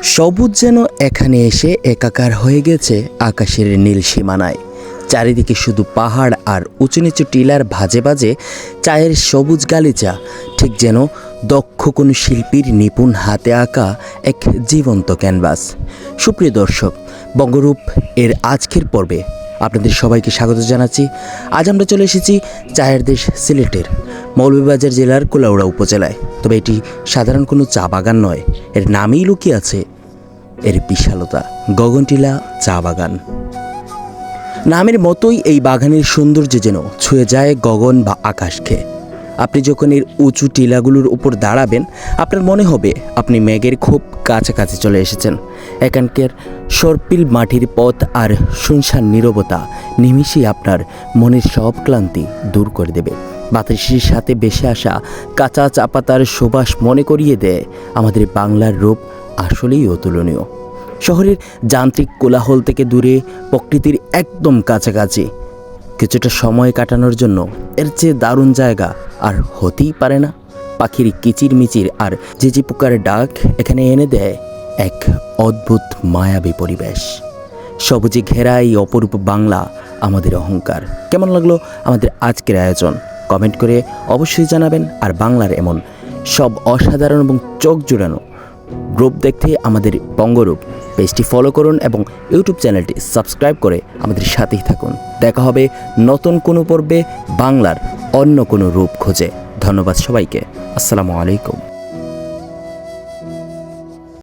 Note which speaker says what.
Speaker 1: সবুজ যেন এখানে এসে একাকার হয়ে গেছে আকাশের নীল সীমানায়। চারিদিকে শুধু পাহাড় আর উঁচু নিচু টিলার ভাজে ভাজে চায়ের সবুজ গালিচা, ঠিক যেন দক্ষ কোনো শিল্পীর নিপুণ হাতে আঁকা এক জীবন্ত ক্যানভাস। সুপ্রিয় দর্শক, বঙ্গরূপ এর আজকের পর্বে আপনাদের সবাইকে স্বাগত জানাচ্ছি। আজ আমরা চলে এসেছি চায়ের দেশ সিলেটের মৌলভীবাজার জেলার কুলাউড়া উপজেলায়। তবে এটি সাধারণ কোনো চা বাগান নয়, এর নামেই লুকিয়ে আছে এর বিশালতা, গগনটিলা চা বাগান। নামের মতোই এই বাগানের সৌন্দর্য যেন ছুঁয়ে যায় গগন বা আকাশকে। আপনি যখন এর উঁচু টিলাগুলোর উপর দাঁড়াবেন, আপনার মনে হবে আপনি মেঘের খুব কাছাকাছি চলে এসেছেন। এখানকার সর্পিল মাটির পথ আর শুনশান নীরবতা নিমিষেই আপনার মনের সব ক্লান্তি দূর করে দেবে। বাতাসের সাথে ভেসে আসা কাঁচা চা পাতার সুবাস মনে করিয়ে দেয় আমাদের বাংলার রূপ আসলেই অতুলনীয়। শহরের যান্ত্রিক কোলাহল থেকে দূরে, প্রকৃতির একদম কাছাকাছি কিছুটা সময় কাটানোর জন্য এর চেয়ে দারুণ জায়গা আর হতেই পারে না। পাখির কিচিরমিচির আর ঝিঝি পোকার ডাক এখানে এনে দেয় এক অদ্ভুত মায়াবী পরিবেশ। সবুজে ঘেরা এই অপরূপ বাংলা আমাদের অহংকার। কেমন লাগলো আমাদের আজকের আয়োজন? কমেন্ট করে অবশ্যই জানাবেন। আর বাংলার এমন সব অসাধারণ এবং চোখ জুড়ানো রূপ দেখতে আমাদের বঙ্গরূপ পেজটি ফলো করুন এবং ইউটিউব চ্যানেলটি সাবস্ক্রাইব করে আমাদের সাথেই থাকুন। দেখা হবে নতুন কোনো পর্বে বাংলার অন্য কোনো রূপ খোঁজে। ধন্যবাদ সবাইকে। আসসালামু আলাইকুম।